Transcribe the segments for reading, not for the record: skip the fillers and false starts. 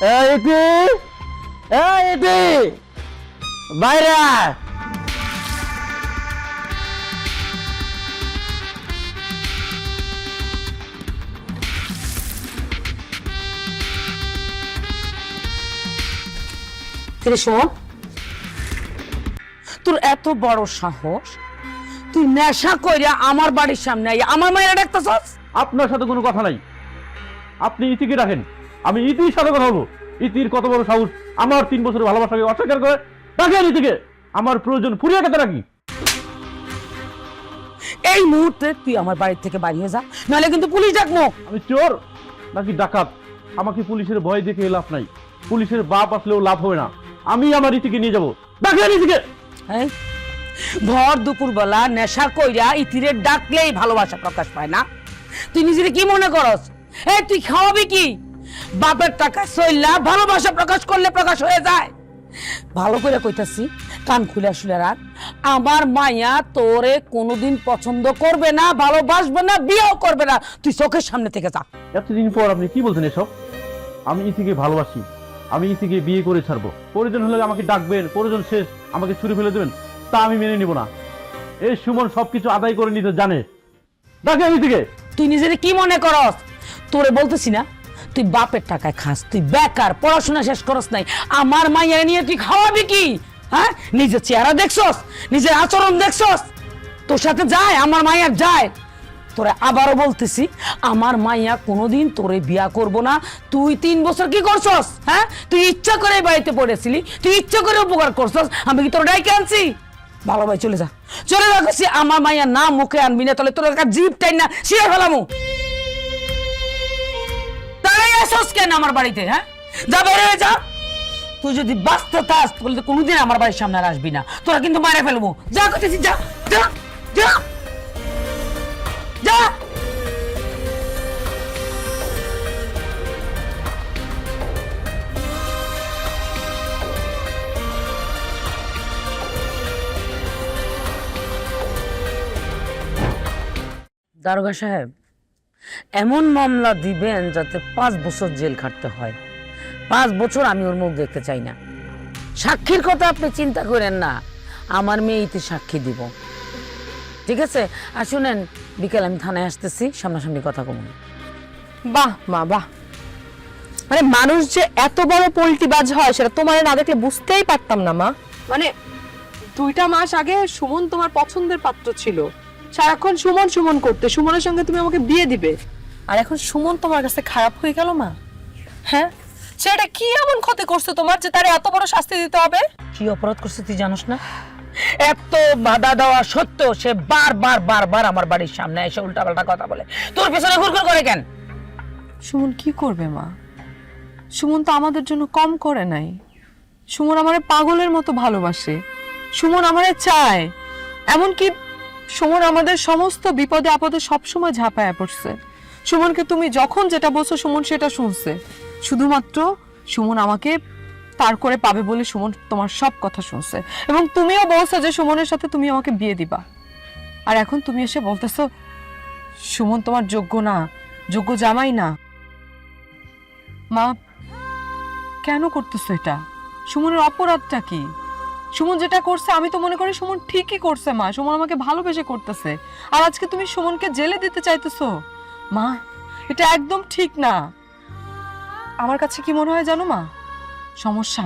ইতি ইতি বাইরে আয়। শোন, তোর এত বড় সাহস, তুই নেশা কইরা আমার বাড়ির সামনে আইয়া আমার মায়েরা ডাকতেছস? আপনার সাথে কোনো কথা নাই, আপনি ইতিকে রাখেন, আমি ইতির সাথে কথা বলবো। ইতির কত বড় সাহস আমার 3 বছরের ভালোবাসাকে অস্বীকার করে? রাখেন ইতিকে, আমার প্রয়োজন ফুরিয়ে গেতে রাখি। এই মুহূর্তে তুই আমার বাড়ি থেকে বাড়িয়ে যা, নাহলে কিন্তু পুলিশ ডাকবো। আমি চোর নাকি ডাকাত? আমাকে পুলিশের ভয় দেখে লাভ নাই, পুলিশের বাপ আসলেও লাভ হবে না। আমি আমার ইতিকে নিয়ে যাবো। ডাকেন ইতিকে। হ্যাঁ, ভর দুপুর বেলা নেশা কইরা ইতিরে ডাকলেই ভালোবাসা প্রকাশ পায় না? তুই নিজের কি মনে করস? এই তুই খাওয়াবি কি? বাপের টাকা সইলা ভালোবাসা প্রকাশ করলে প্রকাশ হয়ে যায়। ভালো করে কইতাছি, কান খুলে আসলে রাখ, আমার মাইয়া তোরে কোনোদিন পছন্দ করবে না, ভালোবাসবে না, বিয়েও করবে না। তুই চোখের সামনে থেকে যা। এতদিন পর আপনি কি বলছেন এসব? আমি ইতিকে ভালোবাসি, আমি ইতিকে বিয়ে করে ছাড়বো। প্রয়োজন হলে আমাকে ডাকবেন, প্রয়োজন শেষ আমাকে ছুরি ফেলে দেবেন, তা আমি মেনে নিব না। এই সুমন সবকিছু আদায় করে নিতে জানে। ডাকেন ইতিকে। তুই নিজের কি মনে করস? তোরে বলতেছি না, তুই বাপের টাকায় খাস, তুই বেকার, পড়াশোনা শেষ করস নাই, আমার মাইয়া নিয়ে তুই খাওয়াবি কি? হ্যাঁ, নিজের চেহারা দেখছস, নিজের আচরণ দেখছস? তোর সাথে যায় আমার মাইয়া যায়? তোরে আবারও বলতেছি, আমার মাইয়া কোনোদিন তোরে বিয়া করব না। তুই 3 বছর কি করছস? হ্যাঁ, তুই ইচ্ছা করে বাড়িতে পড়েছিলি, তুই ইচ্ছা করে উপকার করছস, আমি কি তোর ডাইকে আনছি? ভালো ভাই চলে যা, চলে যা। আমার মাইয়া না মুখে আনবি না, তাহলে তোর একটা জিভ টাইন না ছিঁড়ে ফেলামু। তাই আসস কেন আমার বাড়িতে? হ্যাঁ, যা বের হয়ে যা। তুই যদি বাঁচতে থাস তাহলে কোনোদিন আমার বাড়ির সামনে আর আসবি না, তোরা কিন্তু মারে ফেলবো। যা করতেছি, যা যা যা যা। দারোগা সাহেব, এমন মামলা দিবেন যাতে 5 বছর জেল খাটতে হয়। 5 বছর আমি ওর মুখ দেখতে চাই না। সাক্ষীর কথা আপনি চিন্তা করেন না, আমার মেয়ে ইতি সাক্ষী দিব, ঠিক আছে? আর শুনেন, বিকেল আমি থানায় আসতেছি, সামনাসামনি কথা কমুন। বাহ মা বাহ, মানে মানুষ যে এত বড় পল্টিবাজ হয় সেটা তোমার না দেখলে বুঝতেই পারতাম না মা। মানে 2টা মাস আগে সুমন তোমার পছন্দের পাত্র ছিল, সারাক্ষণ সুমন সুমন করতে, সুমনের সঙ্গে তুমি আমাকে বিয়ে দিবে, আর এখন সুমন তোমার কাছে খারাপ হয়ে গেল মা। হ্যাঁ, সেটা কি এমন ক্ষতি করছে তোমার যে তার এত বড় শাস্তি দিতে হবে? কি অপরাধ করছে তুই জানোস না? এত বাধা দেওয়া সত্ত্বেও সে বারবার বারবার আমার বাড়ির সামনে এসে উল্টাপাল্টা কথা বলে, তোর পেছনে ঘুরঘুর করে কেন? সুমন কি করবে মা? সুমন তো আমাদের জন্য কম করে নাই। সুমন আমারে পাগলের মতো ভালোবাসে, সুমন আমারে চায়, এমনকি সুমন আমাদের সমস্ত বিপদে আপদে সবসময় ঝাঁপায়া পড়ছে। সুমনকে তুমি যখন যেটা বলছো সুমন সেটা শুনছে, শুধুমাত্র সুমন আমাকে তার করে পাবে বলে সুমন তোমার সব কথা শুনছে, এবং তুমিও বলছো যে সুমনের সাথে তুমি আমাকে বিয়ে দিবা। আর এখন তুমি এসে বলতেছো সুমন তোমার যোগ্য না, যোগ্য জামাই না। মা, কেন করতেছো এটা? সুমনের অপরাধটা কি? সুমন যেটা করছে আমি তো মনে করি সুমন ঠিকই করছে মা, সুমন আমাকে ভালোবেসে করতেছে, আর আজকে তুমি সুমনকে জেলে দিতে চাইতেছো। মা, এটা একদম ঠিক না। আমার কাছে কি মনে হয় জানো মা, সমস্যা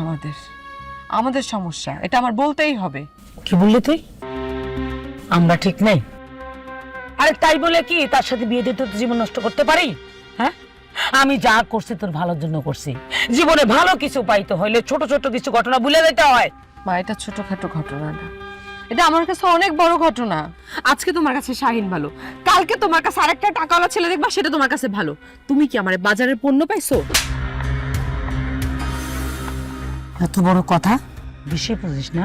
আমাদের সমস্যা, এটা আমার বলতেই হবে। কি বললি তুই? আমরা ঠিক নেই? আরে তাই বলে কি তার সাথে বিয়ে দিয়ে তোর জীবন নষ্ট করতে পারি? হ্যাঁ, আমি যা করছি তোর ভালোর জন্য করছি। জীবনে ভালো কিছু পাইতে হইলে ছোট ছোট কিছু ঘটনা ভুলে যেতে হয়। মা, এটা ছোটখাটো ঘটনা না, এটা আমার কাছে অনেক বড় ঘটনা। আজকে তোমার কাছে শাহিন ভালো, কালকে তোমার কাছে আরেকটা টাকাওয়ালা ছেলে দেখবা সেটা তোমার কাছে ভালো। তুমি কি আমার বাজারের পণ্য পাইছো? এত বড় কথা বেশি বুঝিস না?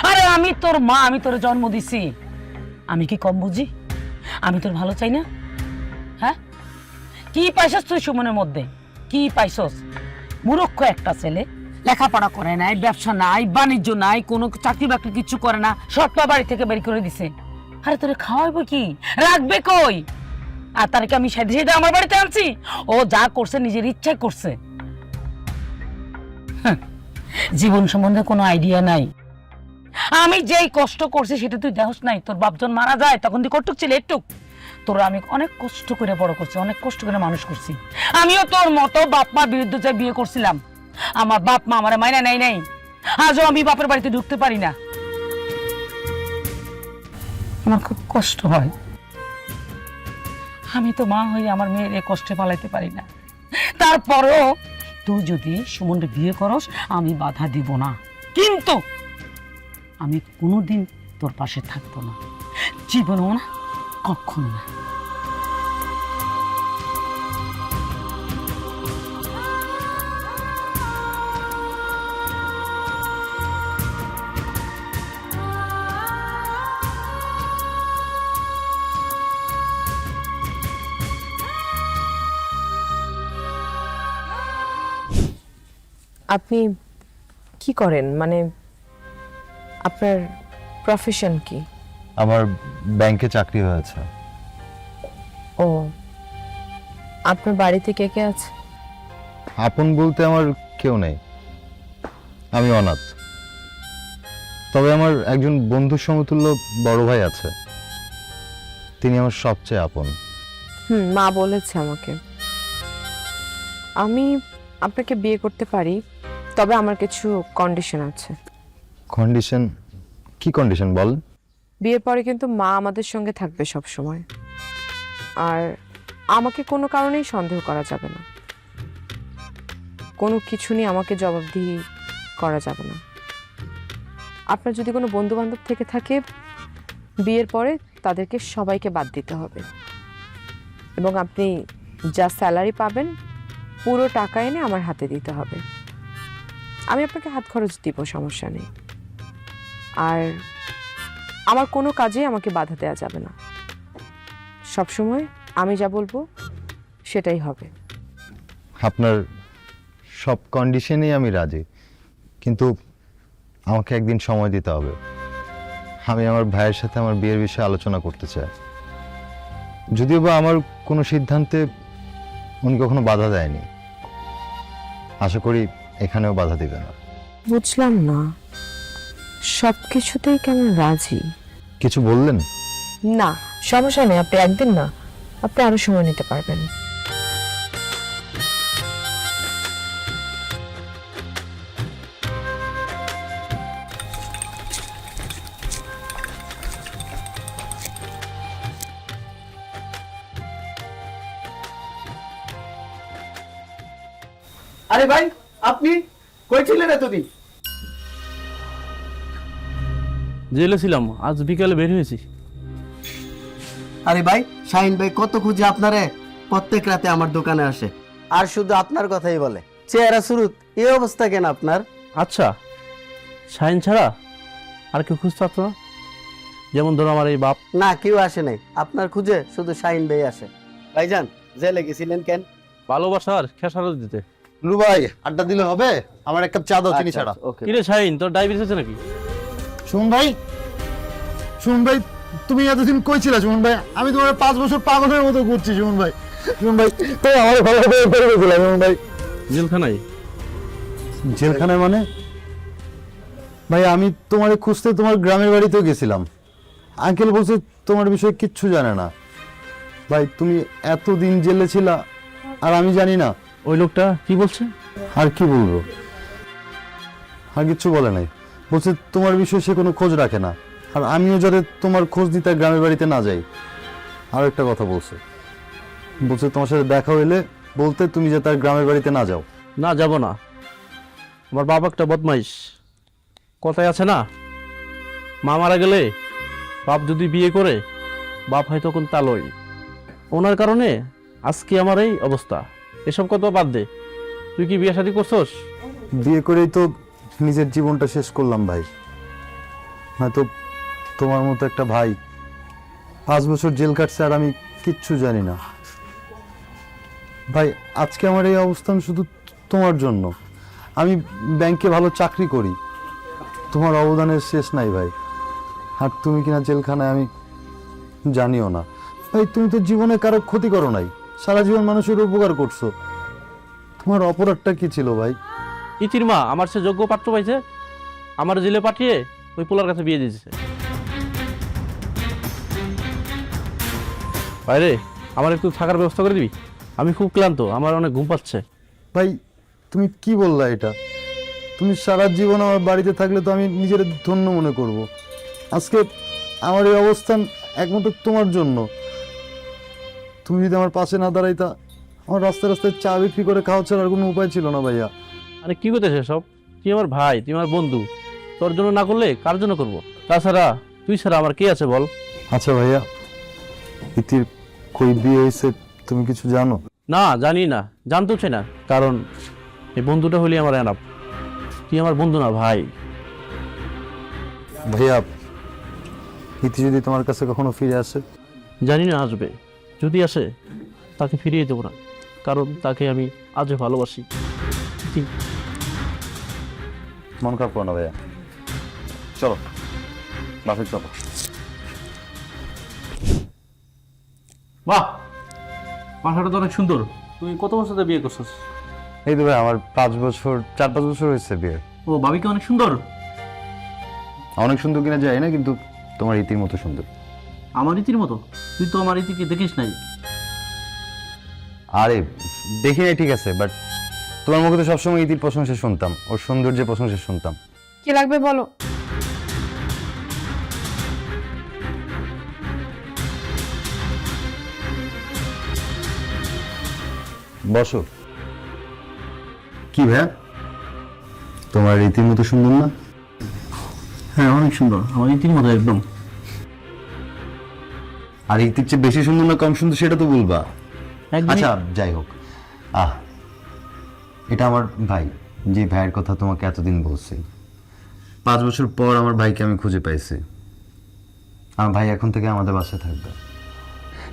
আরে আমি তোর মা, আমি তোর জন্ম দিছি, আমি কি কম বুঝি? আমি তোর ভালো চাই না? হ্যাঁ, কি পাইছস তুই সুমনের মধ্যে? কি পাইছস? মূর্খ একটা ছেলে, লেখাপড়া করে নাই, ব্যবসা নাই, বাণিজ্য নাই, কোনো চাকরি বাকরি কিছু করে না, সব বাড়ি থেকে বের করে দিছে। আরে তোরে খাওয়াইবো কি, রাখবে কই? আর তার কি আমি সাথে সাথে আমার বাড়িতে আনছি? ও যা করছে নিজের ইচ্ছায় করছে। জীবন সম্বন্ধে কোনো আইডিয়া নাই। আমি যেই কষ্ট করছি সেটা তুই দেখোস নাই? তোর বাপজন মারা যায় তখন তুই কটুক ছিল একটু। তোরা আমি অনেক কষ্ট করে বড় করছি, অনেক কষ্ট করে মানুষ করছি। আমিও তোর মতো বাপ মার বিরুদ্ধে যাই বিয়ে করছিলাম। আমার বাপ মা আমার মাইনা নাই নাই, আজও আমি বাপের বাড়িতে ঢুকতে পারি না। আমার খুব কষ্ট হয়। আমি তো মা হয়ে আমার মেয়ের এই কষ্টে পালাইতে পারি না। তারপরেও তুই যদি সুমনকে বিয়ে করস আমি বাধা দিব না, কিন্তু আমি কোনোদিন তোর পাশে থাকবো না, জীবনও না, কখনো না। আপনি কি করেন, মানে আপনার প্রফেশন কি? আমার ব্যাংকে চাকরি হয়েছে। ও, আপনার বাড়িতে কে কে আছে? আপন বলতে আমার কেউ নেই, আমি অনাথ। তবে আমার একজন বন্ধু সমতুল্য বড় ভাই আছে, তিনি আমার সবচেয়ে আপন। মা বলেছে আমাকে। আমি আপনাকে বিয়ে করতে পারি, তবে আমার কিছু কন্ডিশন আছে। কন্ডিশন? কি কন্ডিশন বল? বিয়ের পরে কিন্তু মা আমাদের সঙ্গে থাকবে সব সময়, আর আমাকে কোনো কারণেই সন্দেহ করা যাবে না, কোনো কিছু নিয়ে আমাকে জবাবদিহি করা যাবে না। আপনার যদি কোনো বন্ধু বান্ধব থেকে থাকে, বিয়ের পরে তাদেরকে সবাইকে বাদ দিতে হবে, এবং আপনি যা স্যালারি পাবেন পুরো টাকা এনে আমার হাতে দিতে হবে। আমি আপনাকে হাত খরচ দিব, সমস্যা নেই। আর আমার কোনো কাজে আমাকে বাধা দেওয়া যাবে না, সবসময় আমি যা বলবো সেটাই হবে। আপনার সব কন্ডিশনেই আমি রাজি, কিন্তু আমাকে একদিন সময় দিতে হবে। আমি আমার ভাইয়ের সাথে আমার বিয়ের বিষয়ে আলোচনা করতে চাই। যদিও বা আমার কোনো সিদ্ধান্তে উনি কখনো বাধা দেয়নি, আশা করি এখানেও বাধা দিবে না। বুঝলাম না, সব কিছুতেই কেমন রাজি? কিছু বললেন? না, সমস্যা নেই, আপনি একদিন না, আপনি আরো সময় নিতে পারবেন। আরে ভাই, আপনি কই ছিলেন এতদিন? জেলে ছিলাম, আজ বিকালে বের হয়েছি। আরে ভাই, শাহিন ভাই কত খুঁজে আপনারে, প্রত্যেক রাতে আমার দোকানে আসে আর শুধু আপনার কথাই বলে। চেহারা সুরুত, এই অবস্থা কেন আপনার? আচ্ছা, শাহিন ছাড়া আর কেউ খুঁজতে পারতো না? যেমন ধরো আমার এই বাপ। না, কেউ আসে নাই আপনার খুঁজে, শুধু শাহিন ভাই আসে। ভাইজান, জেলে গেছিলেন কেন? ভালোবাসার খেসারত দিতে। লু ভাই, আড্ডা দিলে হবে? আমার এক কাপ চা দাও, চিনি ছাড়া। ওকে। কিরে শাহিন, তোর ডায়াবেটিস আছে নাকি? সুমন ভাই, সুমন ভাই, তুমি এতদিন কই ছিলা সুমন ভাই? আমি তোমার 5 বছর পাগলের মতো ঘুরছি সুমন ভাই। সুমন ভাই, তুমি আমার ভালো করে গেছিলা সুমন ভাই। জেলখানায়? জেলখানায় মানে? ভাই আমি তোমারে খুঁজতে তোমার গ্রামের বাড়িতেও গেছিলাম। আঙ্কেল বলছে তোমার বিষয়ে কিচ্ছু জানে না। ভাই তুমি এতদিন জেলে ছিলা আর আমি জানি না? ওই লোকটা কি বলছে? আর কি বলবো, আর কিচ্ছু বলে নাই। বলছে তোমার বিষয়ে সে কোনো খোঁজ রাখে না, আর আমিও যাতে তোমার খোঁজ দিতে গ্রামের বাড়িতে না যাই। আর একটা কথা বলছে, বলছে তোমার সাথে দেখা হইলে বলতে তুমি যে তার গ্রামের বাড়িতে না যাও। না, যাব না। আমার বাবা একটা বদমাইশ। কথায় আছে না, মা মারা গেলে বাপ যদি বিয়ে করে, বাপ হয় তখন তালই। ওনার কারণে আজকে আমার এই অবস্থা। এসব কথা বাদ দে, তুই কি বিয়ে শাদী করছস? বিয়ে করেই তো নিজের জীবনটা শেষ করলাম ভাই। হয়তো তোমার মতো একটা ভাই 5 বছর জেল কাটছে আর আমি কিচ্ছু জানি না। ভাই আজকে আমার এই অবস্থান শুধু তোমার জন্য। আমি ব্যাংকে ভালো চাকরি করি, তোমার অবদানের শেষ নাই ভাই। আর তুমি কিনা জেলখানায়, আমি জানিও না। ভাই তুমি তো জীবনে কারো ক্ষতি করো নাই, সারা জীবন মানুষের উপকার করছো। তোমার অপরাধটা কি ছিল ভাই? ইতির মা আমার সে যোগ্য পাত্র পাইছে, আমার জেলে পাঠিয়ে ওই পোলার কাছে বিয়ে দিয়েছে। বাইরে আমার একটু থাকার ব্যবস্থা করে দিবি, আমি খুব ক্লান্ত, আমার অনেক ঘুম পাচ্ছে। ভাই তুমি কি বললা এটা? তুমি সারা জীবন আমার বাড়িতে থাকলে তো আমি নিজের ধন্য মনে করব। আজকে আমার এই অবস্থান একমাত্র তোমার জন্য। তুমি যদি আমার পাশে না দাঁড়াইতা, আমার রাস্তায় রাস্তায় চা বিক্রি করে খাওয়া ছাড়ার কোনো উপায় ছিল না ভাইয়া। আরে কি করতেছে সব? তুই আমার ভাই, তুই আমার বন্ধু, তোর জন্য না করলে কার জন্য করব? তাছাড়া তুই ছাড়া আমার কে আছে বল? আচ্ছা ভাইয়া, ইতির কই বিয়ে হয়েছে তুমি কিছু জানো? না, জানি না, জানতেও চাই না, কারণ এই বন্ধুটা হলি আমার এনাফ। তুই আমার বন্ধু না ভাই। ভাইয়া, ইতি যদি তোমার কাছে কখনো ফিরে আসে? জানি না আসবে, যদি আসে তাকে ফিরিয়ে দেবো না, কারণ তাকে আমি আজও ভালোবাসি। মন খারাপ করো না ভাইয়া, চলো বাসে চলো। বাহ, বাসাটা তো অনেক সুন্দর। তুই কত বছর ধরে বিয়ে করছিস? এই তো ভাই আমার 4-5 বছর হয়েছে বিয়ে। ও, ভাবিকে অনেক সুন্দর। অনেক সুন্দর কিনা যায় না, কিন্তু তোমার ইতির মতো সুন্দর। আমার রীতির মতো? তুই তো আমার রীতিকে দেখিস নাই। আরে দেখি নাই ঠিক আছে, বাট তোমার মুখে তো সবসময় ইতির প্রশংসা শুনতাম, ওর সৌন্দর্যের প্রশংসা শুনতাম। কি লাগবে বলো? বসো। কি ভাইয়া, তোমার রীতির মতো সুন্দর না? হ্যাঁ, অনেক সুন্দর, আমার রীতির মতো একদম। আর ইতির চেয়ে বেশি সুন্দর না কম সুন্দর সেটা তো বলবা। একদমই। আচ্ছা যাই হোক, এটা আমার ভাই, যে ভাইয়ের কথা তোমাকে এতদিন বলছি। 5 বছর পর আমার ভাইকে আমি খুঁজে পাইছি। আমার ভাই এখন থেকে আমাদের বাসায় থাকবে।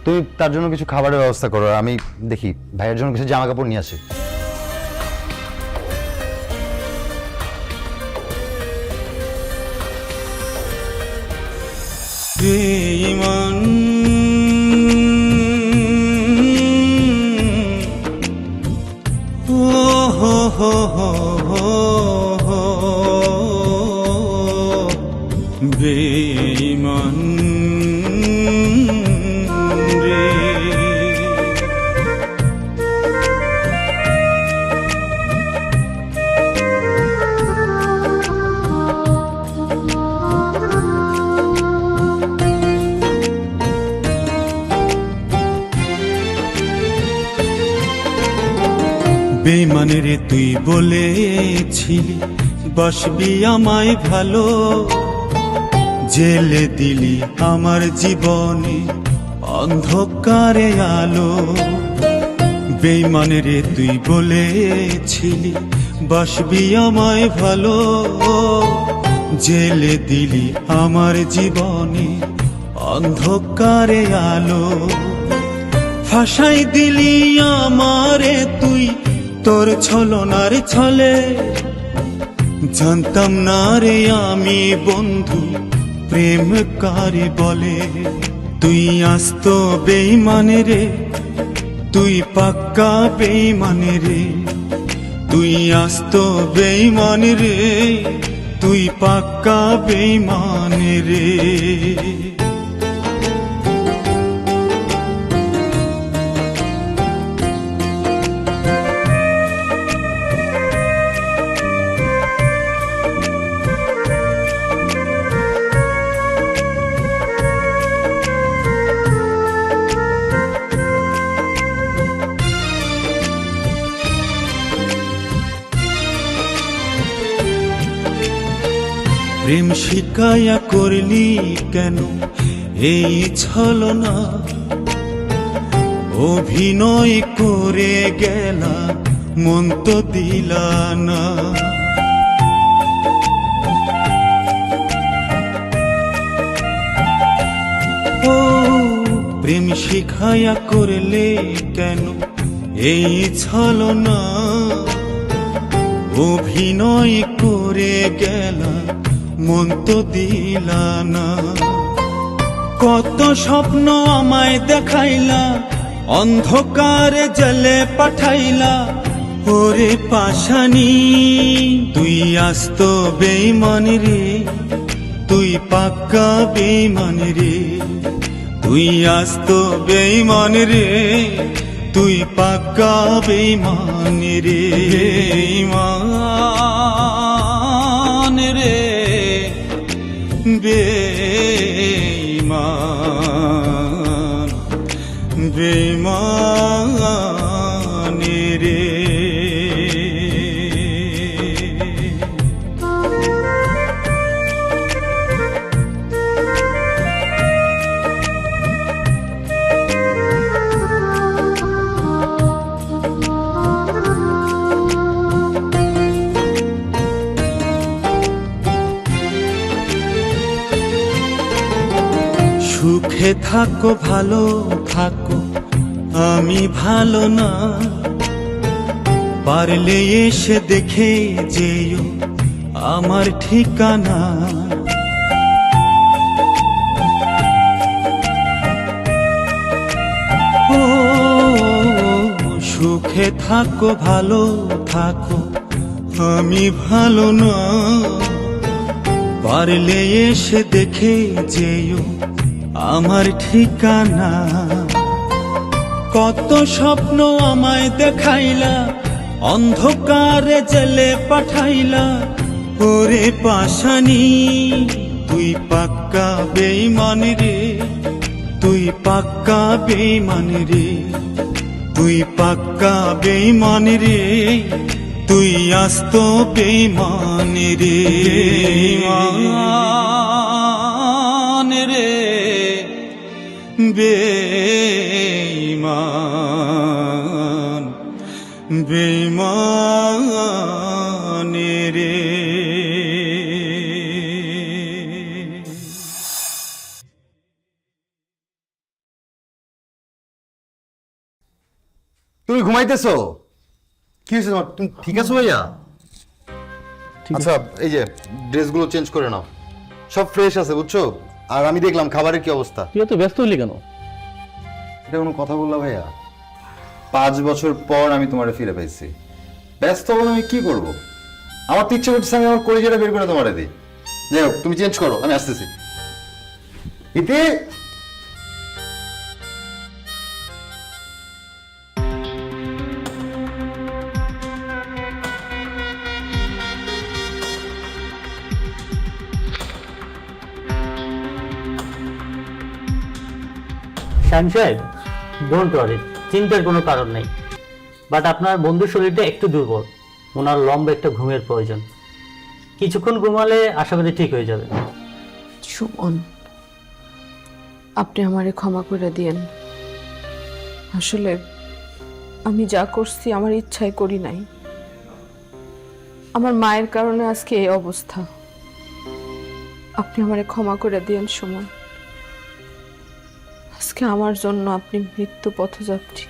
তুমি তার জন্য কিছু খাবারের ব্যবস্থা করো, আমি দেখি ভাইয়ের জন্য কিছু জামা কাপড় নিয়ে আসি। বেঈমান ও হো হো হো হো বেঈমান রে। বেঈমান রে তুই বলেছিলি বাসবি আমায় ভালো, জেলে দিলি আমার জীবনে অন্ধকারে আলো। বেঈমান রে তুই বলেছিলি বাসবি আমায় ভালো, জেলে দিলি আমার জীবনে অন্ধকারে আলো। ফাঁসাই দিলি আমারে তুই তোর ছলনার ছলে, জানতাম না রে আমি বন্ধু প্রেম কারে বলে। তুই আস্ত বেঈমান রে, তুই পাক্কা বেঈমান রে, তুই আস্ত বেঈমান রে, তুই পাক্কা বেঈমান রে। প্রেম শিকায়া করলি কেন এই ছলনা, অভিনয় করে গেলা মন তো দিলা না। ও প্রেম শিখায়া করলে কেন এই ছলনা, অভিনয় করে গেলা মন তো দিলা না। কত স্বপ্ন আমায় দেখাইলা, অন্ধকারে জেলে পাঠাইলা, ওরে পাশানি তুই আস্ত বেঈমান রে, তুই পাক্কা বেঈমান রে, তুই আস্ত বেঈমান রে, তুই পাক্কা বেঈমান রে, বেঈমান রে, বেঈমান, বেঈমান রে। সুখে থাকো ভালো থাকো, আমি ভালো না, পারলে এসে দেখে যেও আমার ঠিকানা। ও সুখে থাকো ভালো থাকো, আমি ভালো না, পারলে এসে দেখে যেও আমার ঠিকানা। কত স্বপ্ন আমায় দেখাইলা, অন্ধকারে জেলে পাঠাইলা, ওরে পাশানি তুই পাক্কা বেঈমান রে, তুই পাক্কা বেঈমান রে, তুই পাক্কা বেঈমান রে, তুই আস্ত বেঈমান রে, বেঈমান রে, বেঈমান, বেঈমান রে। তুমি ঘুমাইতেছো? কি হয়েছে তোমার? তুমি ঠিক আছো ভাইয়া? আচ্ছা এই যে ড্রেসগুলো চেঞ্জ করে নাও, সব ফ্রেশ আছে বুঝছো? আর আমি দেখলাম খাবারের কি অবস্থা। তুই এত ব্যস্ত হলি কেন? এটা কোনো কথা বললা ভাইয়া? 5 বছর পর আমি তোমারে ফিরে পাইছি, ব্যস্ত হবো আমি কি করব? আমার তো ইচ্ছে করতেছে আমি আমার কলিজাটা বের করে তোমারে দিই। যাই হোক তুমি চেঞ্জ করো, আমি আসতেছি। ইতি শান সাহেব, ডোন্ট ওয়ারি, চিন্তার কোনো কারণ নেই। বাট আপনার বন্ধুর শরীরটা একটু দুর্বল, ওনার লম্বা একটা ঘুমের প্রয়োজন। কিছুক্ষণ ঘুমালে আশা করি ঠিক হয়ে যাবে। সুমন, আপনি আমারে ক্ষমা করে দিয়েন। আসলে আমি যা করছি আমার ইচ্ছায় করি নাই। আমার মায়ের কারণে আজকে এই অবস্থা। আপনি আমারে ক্ষমা করে দিয়েন সুমন। আজকে আমার জন্য আপনি মৃত্যু পথযাত্রী।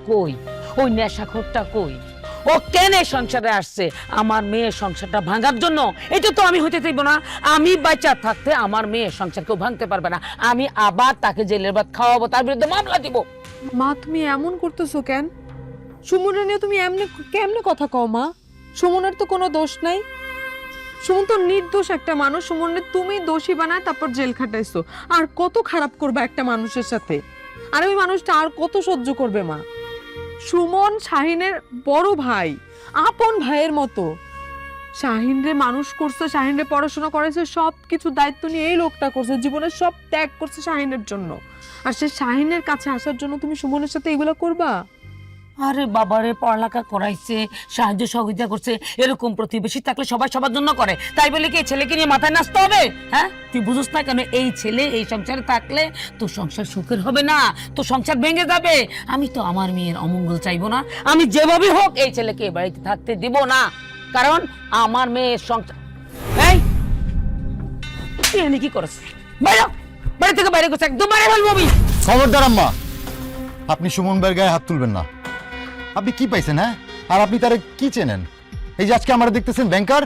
কই ওই নেশাখোরটা কই? ও কেন এই সংসারে আসছে? আমার মেয়ের সংসারটা ভাঙার জন্য? এটা তো আমি হইতে দেব না। আমি বাচ্চা থাকতে আমার মেয়ের সংসার কেউ ভাঙতে পারবে না। আমি আবার তাকে জেলের ভাত খাওয়াবো, তার বিরুদ্ধে মামলা দিব। মা, তুমি এমন করতেছো কেন? সুমনের নিয়ে তুমি কেমনে কথা কও মা? সুমনের তো কোনো দোষ নাই। সুমন তো নির্দোষ একটা মানুষ। সুমনের তুমি দোষী বানায় তারপর জেল খাটাইছো। আর কত খারাপ করবে একটা মানুষের সাথে? আর ওই মানুষটা আর কত সহ্য করবে মা? সুমন শাহিনের বড় ভাই, আপন ভাইয়ের মতো। শাহিনরে মানুষ করছে, শাহিনরে পড়াশোনা করেছে, সব কিছু দায়িত্ব নিয়ে এই লোকটা করছে, জীবনের সব ত্যাগ করছে শাহিনের জন্য। আর সে শাহিনের কাছে আসার জন্য তুমি সুমনের সাথে এগুলো করবা? আরে বাবারে, পড়ালেখা করাইছে, সাহায্য সহযোগিতা করছে, এরকম প্রতিবেশী থাকলে সবাই সবার জন্য করে। তাই বলে কি এই ছেলেকে নিয়ে মাথায় নাচতে হবে? হ্যাঁ, তুই বুঝছ না কেন? এই ছেলে এই সংসারে থাকলে তোর সংসার সুখের হবে না, তোর সংসার ভেঙে যাবে। আমি তো আমার মেয়ের অমঙ্গল চাইবো না। আমি যেভাবে হোক এই ছেলেকে এই বাড়িতে থাকতে দিব না, কারণ আমার মেয়ের সংসার। এই তুই এনে কি করছ? বাইরে, বাড়ি থেকে বাইরে করছে, একদম বাইরে ফেলবো আমি। খবরদার আম্মা, আপনি সুমন ভাইয়ের গায়ে হাত তুলবেন না। আপনি কি পাইছেন? হ্যাঁ, আর আপনি তারে কি চেনেন? এই যে আজকে আমরা দেখতেছেন ব্যাংকার,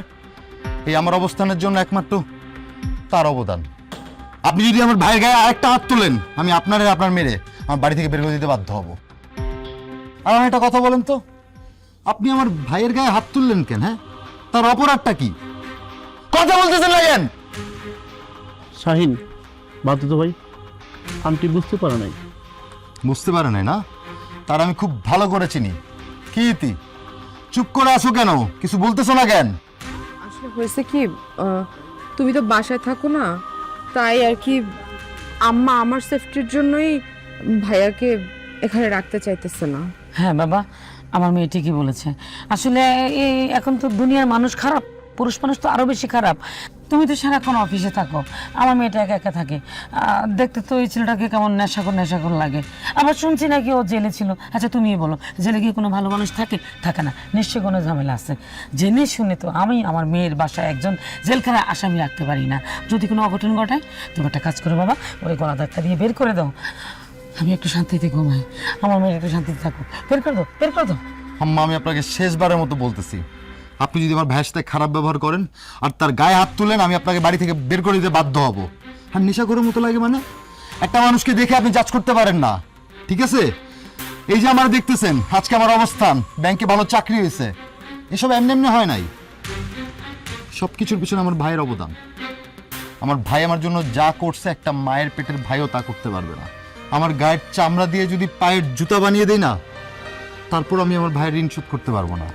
এই আমার অবস্থানের জন্য একমাত্র তার অবদান। আপনি যদি আমার ভাইয়ের গায়ে আরেকটা হাত তুলেন, আমি আপনার মেরে আমার বাড়ি থেকে বের করে দিতে বাধ্য হব। আর আমার একটা কথা বলেন তো, আপনি আমার ভাইয়ের গায়ে হাত তুললেন কেন? হ্যাঁ, তার অপরাধটা কি? কথা বলতেছেন না কেন? শাহিন, মাতুতো ভাই, আন্টি বুঝতে পারে নাই। বুঝতে পারে নাই না? তার আমি খুব ভালো করে চিনি। কি ইতি, চুপ করে আছো কেন? কিছু বলতেছো না কেন? আসলে হয়েছে কি, তুমি তো বাসায় থাকো না, তাই আর কি আম্মা আমার সেফটির জন্যই ভাইয়াকে এখানে রাখতে চাইতেছে না। হ্যাঁ বাবা, আমার মেয়ে ঠিকই বলেছে। আসলে এই এখন তো দুনিয়ার মানুষ খারাপ, পুরুষ মানুষ তো আরো বেশি খারাপ। তুমি তো সারাক্ষণ অফিসে থাকো, আমার মেয়েটা একা একা থাকে। দেখতে তো এই ছেলেটাকে কেমন নেশাখোর লাগে। আবার শুনছি নাকি ও জেলে ছিল। আচ্ছা তুমিই বলো, জেলে গিয়ে কোনো ভালো মানুষ থাকে? থাকে না, নিশ্চয়ই কোনো ঝামেলা আছে। জেনে শুনে তো আমি আমার মেয়ের বাসায় একজন জেলখানায় আসামি রাখতে পারি না। যদি কোনো অঘটন ঘটায়, তুমি একটা কাজ করো বাবা, ওই গলা ধাক্কা দিয়ে বের করে দাও, আমি একটু শান্তিতে ঘুমাই, আমার মেয়ে একটু শান্তিতে থাকো। বের করে দাও, বের করে দাও। আম্মা, আমি আপনাকে শেষবারের মতো বলতেছি, আপনি যদি আমার ভাইয়ের সাথে খারাপ ব্যবহার করেন আর তার গায়ে হাত তুলেন, আমি আপনাকে বাড়ি থেকে বের করে দিতে বাধ্য হব। আর নেশাখোরের মতো লাগে মানে? একটা মানুষকে দেখে আপনি জাজ করতে পারেন না, ঠিক আছে? এই যে আমার দেখতেছেন, আজকে আমার অবস্থান, ব্যাংকে ভালো চাকরি হয়েছে, এসব এমনি এমনি হয় নাই। সব কিছুর পিছনে আমার ভাইয়ের অবদান। আমার ভাই আমার জন্য যা করছে, একটা মায়ের পেটের ভাইও তা করতে পারবে না। আমার গায়ের চামড়া দিয়ে যদি পায়ের জুতা বানিয়ে দেই না, তারপর আমি আমার ভাইয়ের ঋণ শোধ করতে পারবো না।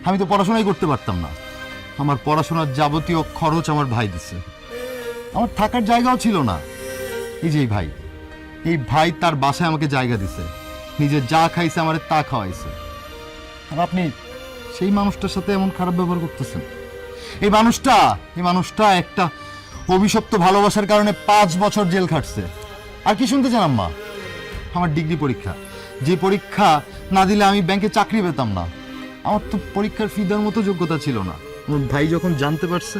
আমি তো পড়াশোনাই করতে পারতাম না, আমার পড়াশোনার যাবতীয় খরচ আমার ভাই দিছে। আমার থাকার জায়গাও ছিল না। এই যে এই ভাই তার বাসায় আমাকে জায়গা দিছে, নিজে যা খাইছে আমার তা খাওয়াইছে। আর আপনি সেই মানুষটার সাথে এমন খারাপ ব্যবহার করতেছেন। এই মানুষটা একটা অভিশপ্ত ভালোবাসার কারণে 5 বছর জেল খাটছে। আর কি শুনতে চান আম্মা? আমার ডিগ্রি পরীক্ষা, যে পরীক্ষা না দিলে আমি ব্যাংকে চাকরি পেতাম না। আমার তো পরীক্ষার ফি দেওয়ার মতো যোগ্যতা ছিল না। আমার ভাই যখন জানতে পারছে,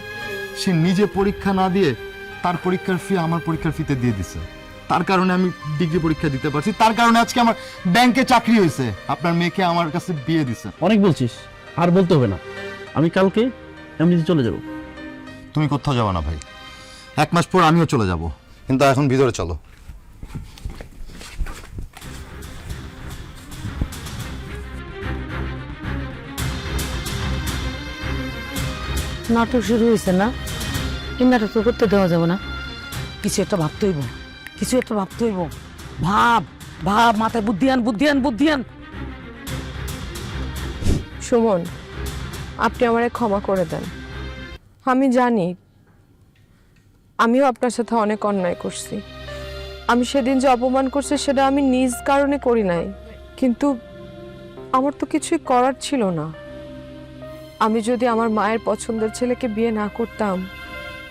সে নিজে পরীক্ষা না দিয়ে তার পরীক্ষার ফি আমার পরীক্ষার ফিতে দিয়ে দিছে। তার কারণে আমি ডিগ্রি পরীক্ষা দিতে পারছি, তার কারণে আজকে আমার ব্যাংকে চাকরি হয়েছে। আপনার মেয়েকে আমার কাছে বিয়ে দিছে। অনেক বলছিস, আর বলতে হবে না। আমি কালকে এমনিতে চলে যাব। তুমি কোথাও যাবো না ভাই, 1 মাস পর আমিও চলে যাব, কিন্তু এখন ভিতরে চলো। নাটক শুরু হয়েছে না? এই নাটক তো করতে দেওয়া যাবে না। কিছু একটা ভাবতে হইব, কিছু একটা ভাবতে হইব। ভাব ভাব, মাথায় বুদ্ধি আন। সুমন, আপনি আমারে ক্ষমা করে দেন। আমি জানি আমিও আপনার সাথে অনেক অন্যায় করছি। আমি সেদিন যে অপমান করছি সেটা আমি নিজ কারণে করি নাই, কিন্তু আমার তো কিছুই করার ছিল না। আমি যদি আমার মায়ের পছন্দের ছেলেকে বিয়ে না করতাম,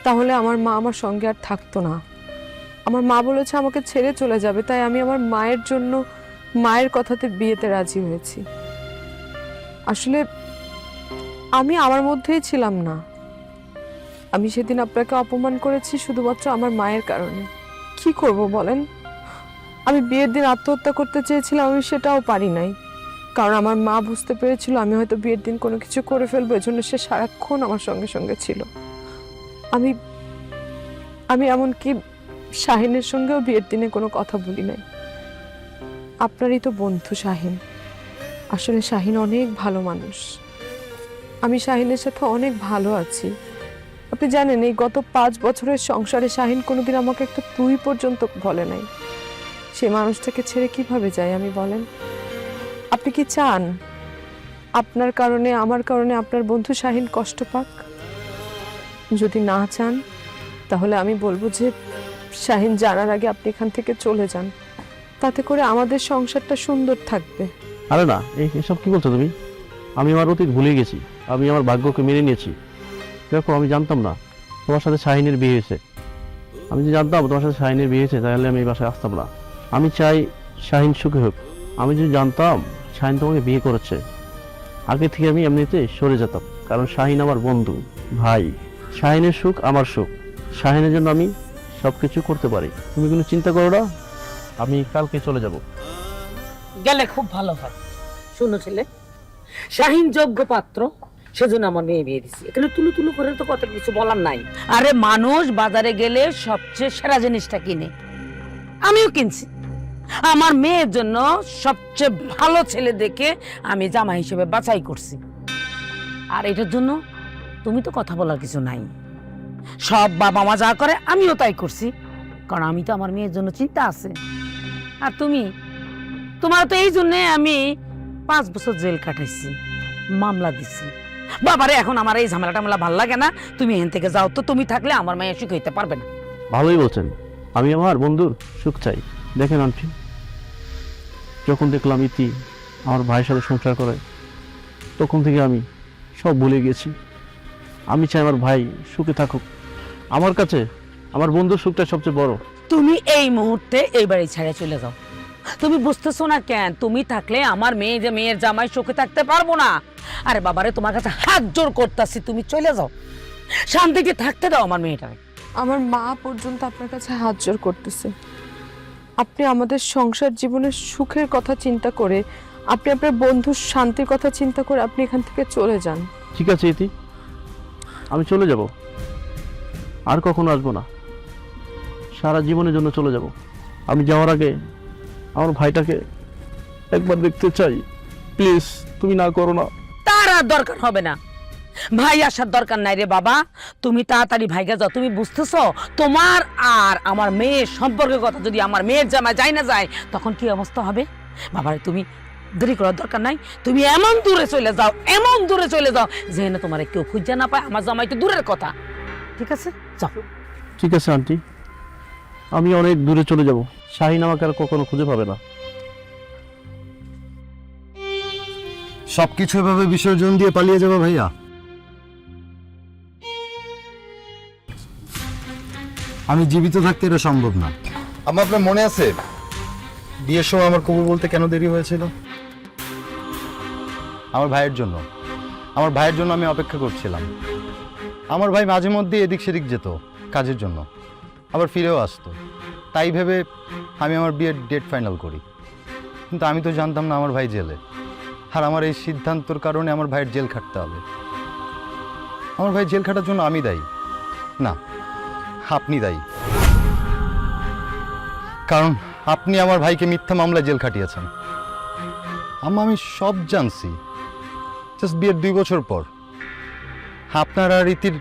তাহলে আমার মা আমার সঙ্গে আর থাকতো না। আমার মা বলেছে আমাকে ছেড়ে চলে যাবে, তাই আমি আমার মায়ের জন্য মায়ের কথাতে বিয়েতে রাজি হয়েছি। আসলে আমি আমার মধ্যেই ছিলাম না। আমি সেদিন আপনাকে অপমান করেছি শুধুমাত্র আমার মায়ের কারণে। কি করব বলেন? আমি বিয়ের দিন আত্মহত্যা করতে চেয়েছিলাম, আমি সেটাও পারি নাই, কারণ আমার মা বুঝতে পেরেছিল আমি হয়তো বিয়ের দিন কোনো কিছু করে ফেলবো, এজন্য সে সারাক্ষণ আমার সঙ্গে সঙ্গে ছিল। আমি এমনকি শাহিনের সঙ্গেও বিয়ের দিনে কোনো কথা বলি নাই। আপনারই তো বন্ধু শাহিন। আসলে শাহিন অনেক ভালো মানুষ। আমি শাহিনের সাথে অনেক ভালো আছি। আপনি জানেন, এই গত 5 বছরের সংসারে শাহিন কোনোদিন আমাকে একটা তুই পর্যন্ত বলে নাই। সে মানুষটাকে ছেড়ে কিভাবে যায় আমি, বলেন? আপনি কি চান আপনার কারণে, আমার কারণে আপনার বন্ধু শাহিন কষ্ট পাক? যদি না চান, তাহলে আমি বলবো যে শাহিন জানার আগে আপনি এখান থেকে চলে যান, তাতে করে আমাদের সংসারটা সুন্দর থাকবে। আরে না, এসব কি বলছো তুমি? আমি আমার অতীত ভুলে গেছি, আমি আমার ভাগ্যকে মেনে নিয়েছি। দেখো, আমি জানতাম না তোমার সাথে শাহিনের বিয়ে হয়েছে। আমি যদি জানতাম তোমার সাথে শাহিনের বিয়ে হয়েছে, তাহলে আমি এই বাসায় আসতাম না। আমি চাই শাহিন সুখে হোক। আমি যদি জানতাম শাহিন তোমাকে বিয়ে করেছে, আগে থেকে আমি এমনিতে সরে যেতাম, কারণ শাহিন আমার বন্ধু, ভাই। শাহিনের সুখ আমার সুখ, শাহিনের জন্য আমি সব কিছু করতে পারি। তুমি কোনো চিন্তা করো না, আমি কালকে চলে যাব। গেলে খুব ভালো হয়। শুনো ছেলে, শাহিন যোগ্য পাত্র, সেজন্য আমার মেয়ে বিয়ে দিছি। এখানে তুলু করে তো কত কিছু বলার নাই। আরে মানুষ বাজারে গেলে সবচেয়ে সেরা জিনিসটা কিনে, আমিও কিনছি। আমার মেয়ের জন্য সবচেয়ে ভালো ছেলে দেখে আমি জামা হিসেবে বাছাই করছি। আর এটার জন্য তুমি তো কথা বলার কিছু নাই। সব বাবা মা যা করে আমিও তাই করছি, কারণ আমি তো আমার মেয়ের জন্য চিন্তা আছে। আর তুমি, তোমার তো এই জন্যে আমি 5 বছর জেল কাটাইছি, মামলা দিছি। বাবারে এখন আমার এই ঝামেলা টামেলা ভাল লাগে না, তুমি এখান থেকে যাও তো। তুমি থাকলে আমার মেয়ে সুখ হইতে পারবে না। ভালোই বলছেন, আমি আমার বন্ধুর সুখ চাই। দেখেন আন্টি, যখন দেখলাম ইতি আমার ভাইয়ের সাথে সংসার করে, তখন থেকে আমি সব ভুলে গেছি। আমি চাই আমার ভাই সুখে থাকুক। আমার কাছে আমার বন্ধুর সুখটা সবচেয়ে বড়। তুমি এই মুহূর্তে এই বাড়ি ছেড়ে চলে যাও। তুমি বুঝতেছো না কেন? তুমি থাকলে আমার মেয়ে যে মেয়ের জামাই সুখে থাকতে পারবো না। আরে বাবারে, তোমার কাছে হাত জোর করতেছি, তুমি চলে যাও, শান্তিতে থাকতে দাও আমার মেয়েটাকে। আমার মা পর্যন্ত আপনার কাছে হাত জোর করতেছে। আপনি আমাদের সংসার জীবনের সুখের কথা চিন্তা করে, আপনি আপনার বন্ধুর শান্তির কথা চিন্তা করে আপনি এখান থেকে চলে যান। ঠিক আছে ইতি, আমি চলে যাব, আর কখনো আসবো না। সারা জীবনের জন্য চলে যাব। আমি যাওয়ার আগে আমার ভাইটাকে একবার দেখতে চাই। প্লিজ, তুমি না করো না। তার আর দরকার হবে না, ভাই আসার দরকার নাই রে বাবা। তুমি তাড়াতাড়ি ভাইগা যাও। তুমি বুঝতেছো, তোমার আর আমার মেয়ের সম্পর্কের কথা যদি আমার মেয়ের জামাই যায় না যায়, তখন কি অবস্থা হবে? বাবারে, তুমি দেরি করার দরকার নাই। তুমি এমন দূরে চলে যাও, এমন দূরে চলে যাও যেন তোমার কেউ খুঁজে না পায়। আমার জামাই তো দূরের কথা। ঠিক আছে, যাও। ঠিক আছে আন্টি, আমি অনেক দূরে চলে যাব। শাহিন আমাকে আর কখনো খুঁজে পাবে না। সবকিছু এভাবে বিসর্জন দিয়ে পালিয়ে যাবো ভাইয়া? আমি জীবিত থাকতে এটা সম্ভব না। আমার আপনার মনে আছে বিয়ের সময় আমার কবুল বলতে কেন দেরি হয়েছিল? আমার ভাইয়ের জন্য। আমার ভাইয়ের জন্য আমি অপেক্ষা করছিলাম। আমার ভাই মাঝে মধ্যে এদিক সেদিক যেত কাজের জন্য, আবার ফিরেও আসতো। তাই ভেবে আমি আমার বিয়ের ডেট ফাইনাল করি। কিন্তু আমি তো জানতাম না আমার ভাই জেলে। আর আমার এই সিদ্ধান্তর কারণে আমার ভাইয়ের জেল খাটতে হবে। আমার ভাই জেল খাটার জন্য আমি দায়ী না, আপনি দায়ী। কারণ আপনি আমার ভাইকে মিথ্যা মামলায় জেল খাটিয়েছেন। আমি সব জানছি। জাস্ট বিয়ের 2 বছর পর আপনার আর রীতির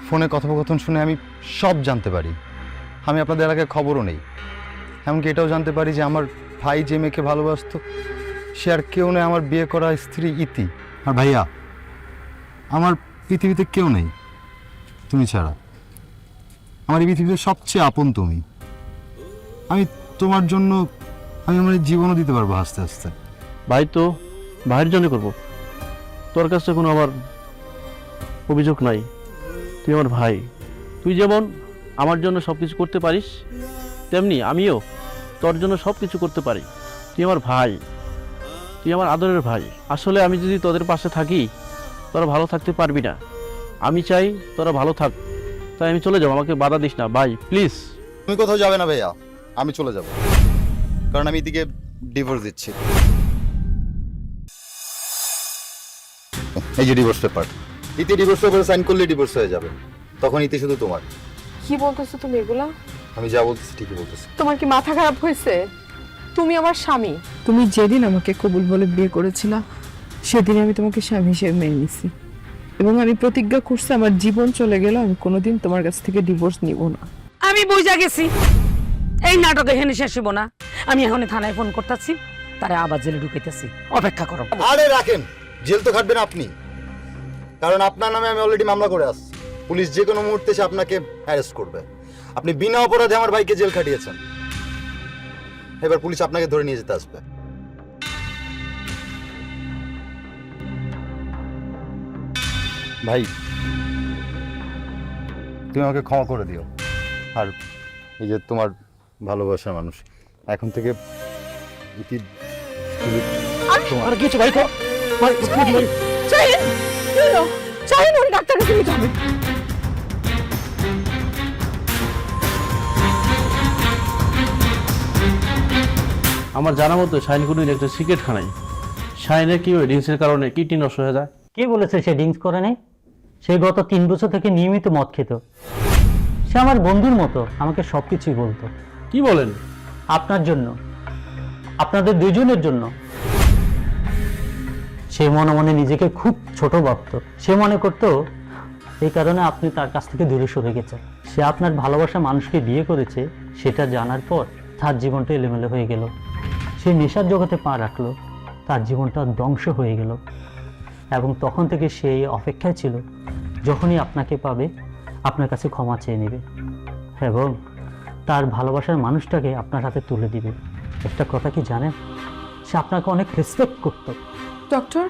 ফোনে কথোপকথন শুনে আমি সব জানতে পারি। আমি আপনাদের এলাকায় খবরও নেই। এমনকি এটাও জানতে পারি যে আমার ভাই যে মেয়েকে ভালোবাসতো সে আর কেউ নেই, আমার বিয়ে করা স্ত্রী ইতি। আর ভাইয়া, আমার পৃথিবীতে কেউ নেই তুমি ছাড়া। আমার এই পৃথিবীতে সবচেয়ে আপন তুমি। আমি তোমার জন্য আমি আমার জীবনও দিতে পারবো আস্তে আস্তে। ভাই তো ভাইয়ের জন্য করবো, তোর কাছে কোনো আমার অভিযোগ নাই। তুই আমার ভাই। তুই যেমন আমার জন্য সব কিছু করতে পারিস, তেমনি আমিও তোর জন্য সব কিছু করতে পারি। তুই আমার ভাই, তুই আমার আদরের ভাই। আসলে আমি যদি তোদের পাশে থাকি, তোরা ভালো থাকতে পারবি না। আমি চাই তোরা ভালো থাক, তাই আমি চলে যাবো। আমাকে বাধা দিস না ভাই, প্লিজ। তুমি কোথাও যাবে না ভাইয়া, আমি চলে যাব। কারণ আমি এদিকে ডিভোর্স দিচ্ছি। এই যে ডিভোর্স পেপার, ইতি ডিভোর্স পেপারে সাইন করলে ডিভোর্স হয়ে যাবে। তখন ইতি শুধু তোমার। কি বলতেছো তুমি এগুলা? আমি যা বলতেছি ঠিকই বলতেছি। তোমার কি মাথা খারাপ হয়েছে? তুমি আমার স্বামী। তুমি যেদিন আমাকে কবুল বলে বিয়ে করেছিলা, সেদিন আমি তোমাকে স্বামী হিসেবে মেনে নিছি, এবং আমি প্রতিজ্ঞা করছি আমার জীবন চলে গেল আমি কোনোদিন তোমার কাছ থেকে ডিভোর্স নিব না। আমি বুঝা গেছি, এই নাটক এখানে শেষ হবো না। আমি এখন থানায় ফোন করতেছি, তারা আবার জেলে ঢুকাইতেছি। অপেক্ষা করো। আরে রাখেন, জেল তো খাটবেন আপনি, কারণ আপনার নামে আমি অলরেডি মামলা করে আসছি। পুলিশ যে কোনো মুহূর্তে এসে আপনাকে অ্যারেস্ট করবে। আপনি বিনা অপরাধে আমার ভাইকে জেল খাটিয়েছেন। এবার পুলিশ আপনাকে ধরে নিয়ে যেতে আসবে। ভাই, তুমি আমাকে ক্ষমা করে দিও। আর এই যে তোমার ভালোবাসার মানুষ, এখন থেকে আর কিছু ভাই, ডাক্তারকে নিতে হবে। আমার জানা মতো শাহিন কোনো একটা সিগারেট খানাই। শাহিনের কি ওই ড্রিঙ্কসের কারণে কিডনি নষ্ট হয়ে যায়। কে বলেছে সে ড্রিঙ্কস করে নাই? সে গত 3 বছর থেকে নিয়মিত মদ খেত। সে আমার বন্ধুর মতো, আমাকে সবকিছুই বলতো। কি বলেন? আপনার জন্য, আপনাদের দুজনের জন্য। সে মনে মনে নিজেকে খুব ছোট ভাবত। সে মনে করতো এই কারণে আপনি তার কাছ থেকে দূরে সরে গেছেন। সে আপনার ভালোবাসা মানুষকে বিয়ে করেছে সেটা জানার পর তার জীবনটা এলোমেলো হয়ে গেল। সে নেশার জগতে পা রাখলো, তার জীবনটা ধ্বংস হয়ে গেল। এবং তখন থেকে সে এই অপেক্ষায় ছিল যখনই আপনাকে পাবে আপনার কাছে ক্ষমা চেয়ে নেবে এবং তার ভালোবাসার মানুষটাকে আপনার হাতে তুলে দিবে। একটা কথা কি জানেন, সে আপনাকে অনেক রেসপেক্ট করত। ডক্টর,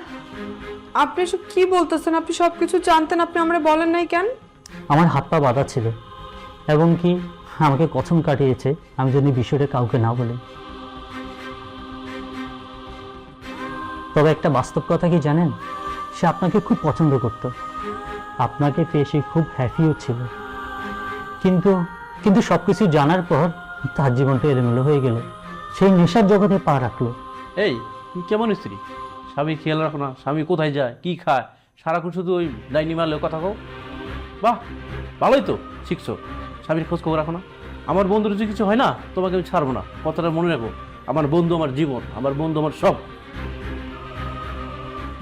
আপনি এসব কি বলতেছেন? আপনি সব কিছু জানতেন, আপনি আমরা বলেন নাই কেন? আমার হাত পা বাঁধা ছিল এবং কি আমাকে কসম কাটিয়েছে আমি যদি বিষয়টা কাউকে না বলি। তবে একটা বাস্তব কথা কি জানেন, সে আপনাকে খুব পছন্দ করত, আপনাকে পেয়ে সে খুব হ্যাপিও ছিল। কিন্তু কিন্তু সবকিছু জানার পর তার জীবনটা এলোমেলো হয়ে গেল। সেই নেশার জগতে পা রাখলো। এই তুমি কেমন স্ত্রী? স্বামী খেয়াল রাখো না, স্বামী কোথায় যায় কি খায়, সারাক্ষণ শুধু ওই ডাইনি মারলে কথা কও। বাহ, ভালোই তো শিখছো, স্বামীর খোঁজ খবর রাখো না। আমার বন্ধুর যদি কিছু হয় না তোমাকে আমি ছাড়বো না, কথাটা মনে রাখো। আমার বন্ধু আমার জীবন, আমার বন্ধু আমার সব।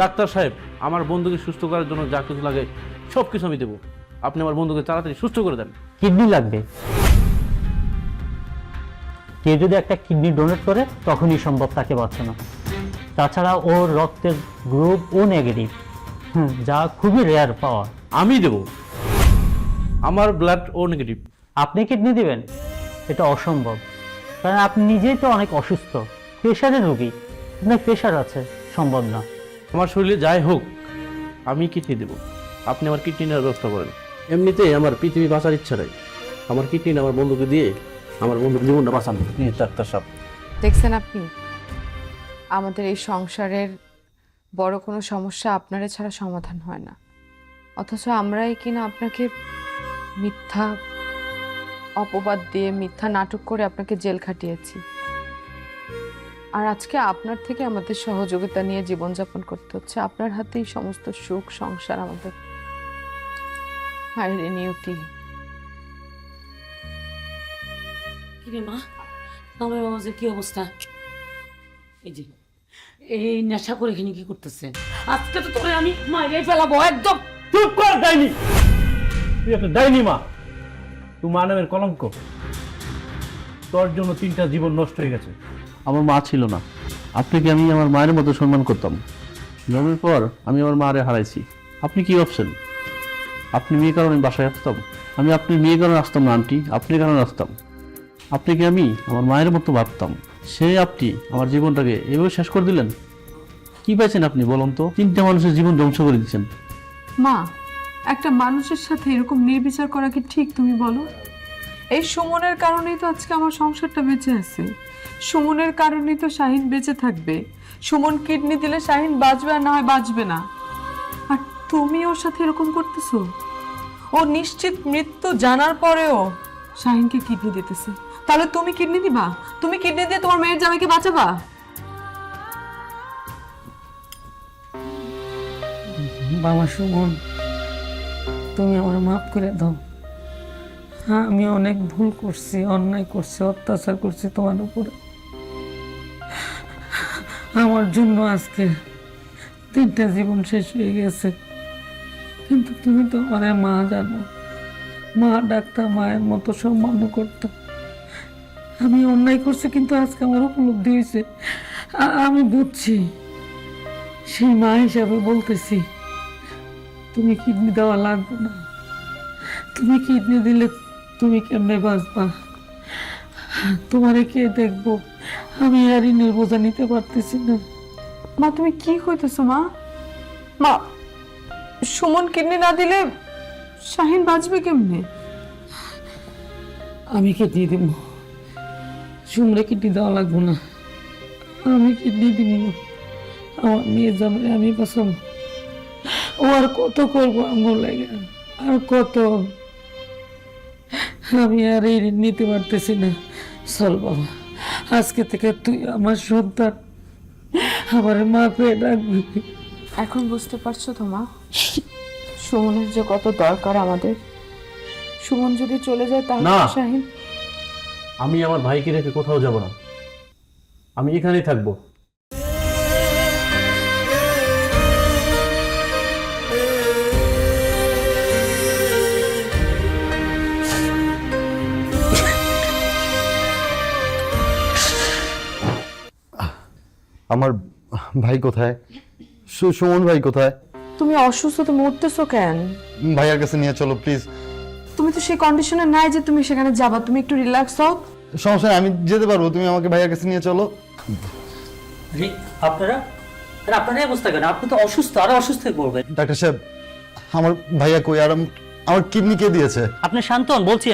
ডাক্তার সাহেব, আমার বন্ধুকে সুস্থ করার জন্য যা কিছু লাগে সব কিছু আমি দেবো। আপনি আমার বন্ধুকে তাড়াতাড়ি সুস্থ করে দেন। কিডনি লাগবে। কেউ যদি একটা কিডনি ডোনেট করে তখনই সম্ভব তাকে বাঁচানো। তাছাড়া ওর রক্তের গ্রুপ ও নেগেটিভ, যা খুবই রেয়ার পাওয়া। আমি দেবো, আমার ব্লাড ও নেগেটিভ। আপনি কিডনি দিবেন? এটা অসম্ভব, কারণ আপনি নিজেই তো অনেক অসুস্থ, প্রেশারের রোগী, আপনার প্রেশার আছে, সম্ভব না। আমার শরীরে যাই হোক আমি কিডনি দেবো, আপনি আমার কিডনি নেওয়ার ব্যবস্থা করেন। এমনিতে আমার পৃথিবী বাঁচার ইচ্ছা নাই, আমার কিডনি আমার বন্ধুকে দিয়ে আমার বন্ধুর জীবনটা বাঁচানো। ডাক্তার সাহেব, দেখছেন আপনি, আমাদের এই সংসারের বড় কোনো সমস্যা আপনারা ছাড়া সমাধান হয় না, অথচ আমরাই কিনা আপনাকে মিথ্যা অপবাদ দিয়ে মিথ্যা নাটক করে আপনাকে জেল খাটিয়েছি। আর আজকে আপনার থেকে আমাদের সহযোগিতা নিয়ে জীবনযাপন করতে হচ্ছে। আপনার হাতেই সমস্ত সুখ সংসার আমাদের। হায় রে নিয়তি। কিরে মা, আমার বাবাজের কি অবস্থা? এই যে এই নেশা করে এখানে কি করতেছে? আজকে তো তোরে আমি মাইরে ফেলাবো একদম। চুপ কর ডাইনি, তুই একটা ডাইনি মা, তুই মানবের কলঙ্ক। তোর জন্য 3টা জীবন নষ্ট হয়ে গেছে। আমার মা ছিল না, আপনাকে আমি আমার মায়ের মতো সম্মান করতাম। জন্মের পর আমি আমার মারে হারাইছি। আপনি কি ভাবছেন আপনি মেয়ে কারণে বাসায় আসতাম? আমি আপনি মেয়ে কারণে আসতাম না আন্টি, আপনি কারণে আসতাম। আপনাকে আমি আমার মায়ের মতো ভাবতাম, সে আপনি আমার জীবনটাকে এভাবে শেষ করে দিলেন। কি পাইছেন আপনি বলুন তো? 3টে মানুষের জীবন ধ্বংস করে দিচ্ছেন। মা, একটা মানুষের সাথে এরকম নির্বিচার করা কি ঠিক তুমি বলো? এই সুমনের কারণেই তো আজকে আমার সংসারটা বেঁচে আছে। সুমনের কারণেই তো শাহিন বেঁচে থাকবে। সুমন কিডনি দিলে শাহিন বাঁচবে আর না হয় বাঁচবে না। আর তুমি ওর সাথে এরকম করতেছো? ও নিশ্চিত মৃত্যু জানার পরেও শাহিনকে কিডনি দিতেছে। তাহলে তুমি কিডনি দিবা? তুমি কিডনি দিয়ে তোমার মেয়ের জামাইকে বাঁচাবা? বাবা সুমন, তুমি আমার মাফ করে দাও। হ্যাঁ, আমি অনেক ভুল করছি, অন্যায় করছি, অত্যাচার করছি তোমার উপরে। আমার জন্য আজকে 3টা জীবন শেষ হয়ে গেছে। কিন্তু তুমি তো আমার মা, জানো, মা ডাক্তার মায়ের মতো সম্মান করতো। আমি অন্যায় করছি, কিন্তু আজকে আমার উপলব্ধি হয়েছে, আমি বুঝছি। সেই মা হিসাবে বলতেছি, তুমি কিডনি দেওয়া লাগবে না। তুমি কিডনি দিলে তুমি কেমনে বাঁচবা? তোমারে কে দেখবো? আমি আর ঋণের বোঝা নিতে পারতেছি না। মা, তুমি কি কইতেছো মা? মা, সুমন কিডনি না দিলে শাহিন বাঁচবে কেমনে? আমি কিডনি দিব, সুমরে কিডনি দেওয়া লাগবো না। আমি কিডনি দিব, আমার মেয়ে যাবে, আমি বাঁচাবো। ও আর কত করবো আমার লাগে, আর কত? আমি আর এই ঋণ নিতে পারতেছি না। চল বাবা, আজকে থেকে তুই আমার সন্তান, আমার মা পেয়ে ডাকবি। এখন বুঝতে পারছো তো মা, সুমনের যে কত দরকার আমাদের। সুমন যদি চলে যায় তাহলে না। শাহিন। আমি আমার ভাইকে রেখে কোথাও যাব না, আমি এখানেই থাকবো। আমার ভাই কোথায়? সুমন ভাই কোথায়? তুমি অসুস্থ, তুমি উঠতেছো কেন? ভাইয়ার কাছে নিয়ে চলো প্লিজ। তুমি তো সেই কন্ডিশনে নাই যে তুমি সেখানে যাবা, তুমি একটু রিল্যাক্স হও। সমস্যা নেই, আমি যেতে পারবো, তুমি আমাকে ভাইয়ার কাছে নিয়ে চলো। আপনারা আপনারা অবস্থা কেন? আপনি তো অসুস্থ, আরো অসুস্থ হয়ে পড়বেন। ডাক্তার সাহেব, আমার ভাইয়া কই? আর আমার কিডনি কে দিয়েছে? আপনি শান্ত হন, বলছি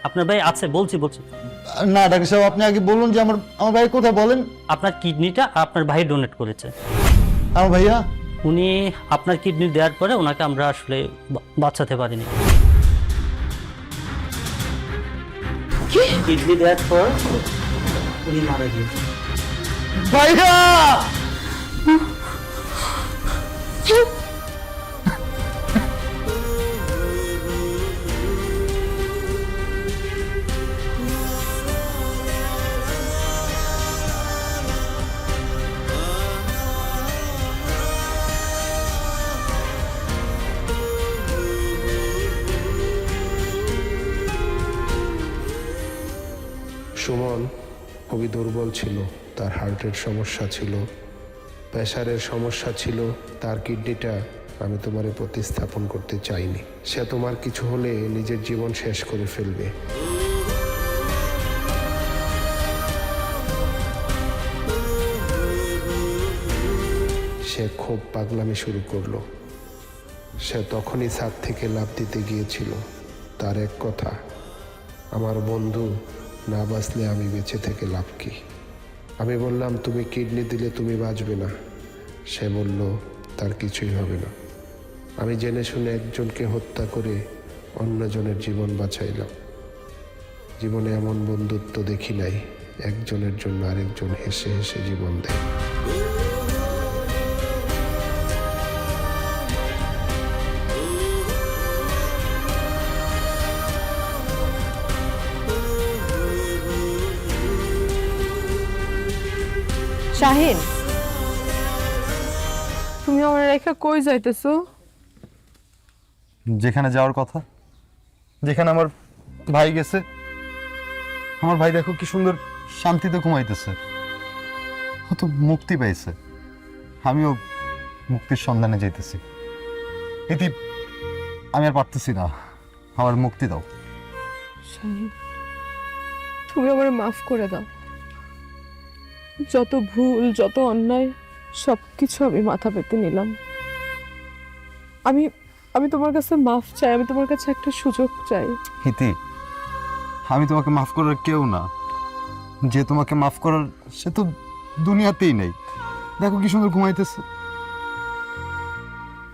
আপনার ভাই আছে, বলছি। না ডাক্তার সাহেব, আপনি আগে বলুন যে আমার ভাই কোথায়, বলেন। আপনার কিডনিটা আপনার ভাই ডোনেট করেছে। আমার ভাইয়া? উনি আপনার কিডনি দেওয়ার পরে ওনাকে আমরা আসলে বাঁচাতে পারিনি। কিডনি দেওয়ার পর উনি মারা গিয়েছে। ভাইয়া! সুমন খুবই দুর্বল ছিল, তার হার্টের সমস্যা ছিল, প্রেশারের সমস্যা ছিল, তার কিডনিটা আমি তোমারে প্রতিস্থাপন করতে চাইনি। সে তোমার কিছু হলে নিজের জীবন শেষ করে ফেলবে। সে খুব পাগলামি শুরু করলো। সে তখনই ছাদ থেকে লাফ দিতে গিয়েছিল। তার এক কথা, আমার বন্ধু না বাঁচলে আমি বেঁচে থেকে লাভ কি? আমি বললাম, তুমি কিডনি দিলে তুমি বাঁচবে না। সে বলল, তার কিছুই হবে না। আমি জেনে শুনে একজনকে হত্যা করে অন্যজনের জীবন বাঁচাইলাম। জীবনে এমন বন্ধুত্ব দেখি নাই, একজনের জন্য আরেকজন হেসে হেসে জীবন দেয়। শাহিন, তুমি আমার রেখা কই যাইতেছো? যেখানে যাওয়ার কথা, যেখানে আমার ভাই গেছে। আমার ভাই দেখো কি সুন্দর শান্তিতে ঘুমাইতেছে, ও তো মুক্তি পাইছে। আমিও মুক্তির সন্ধানে যাইতেছি। ইতি, আমি আর পারতেছি না, আমার মুক্তি দাও। শাহিন, তুমি আমার মাফ করে দাও। যত ভুল, যত অন্যায়, সবকিছু আমি মাথা পেতে নিলাম। আমি তোমার কাছে মাফ চাই, আমি তোমার কাছে একটা সুযোগ চাই। হিতি, আমি তোমাকে মাফ করার কেউ না। যে তোমাকে মাফ করার, সে তো দুনিয়াতেই নেই। দেখো কি সুন্দর ঘুমাইতেছে।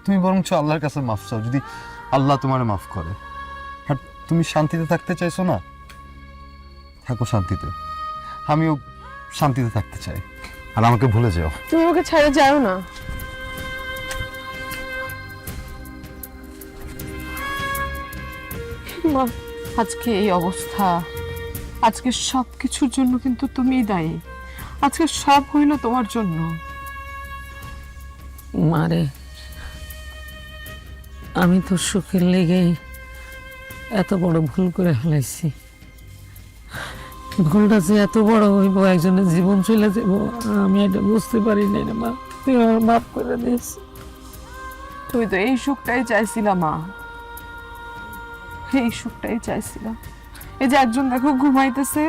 তুমি বরঞ্চ আল্লাহর কাছে মাফ চাও, যদি আল্লাহ তোমার মাফ করে। আর তুমি শান্তিতে থাকতে চাইছো না, থাকো শান্তিতে। আমিও শান্তিতে থাকতে চাই, আর আমাকে ভুলে যাও। তুমি আমাকে ছেড়ে যাও না। মা, আজকে এই অবস্থা, আজকে সব কিছুর জন্য কিন্তু তুমিই দায়ী। আজকে সব হইল তোমার জন্য। মারে, আমি তো সুখের লেগে এত বড় ভুল করে ফেলাইছি। ভুলটা যে এত বড় হইব, একজনের জীবন চলে যাব, আমি এটা বুঝতে পারি নাই রে মা। তুই আমার মাফ করে দিস। তুই তো এই সুখটাই চাইছিলাম মা, এই সুখটাই চাইছিলাম। এই যে একজন দেখো ঘুমাইতেছে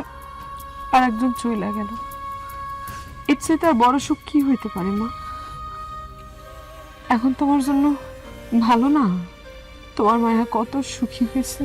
আর একজন চলে গেল, এর চেয়ে তার বড় সুখ কি হইতে পারে মা? এখন তোমার জন্য ভালো না? তোমার মায়া কত সুখী হয়েছে।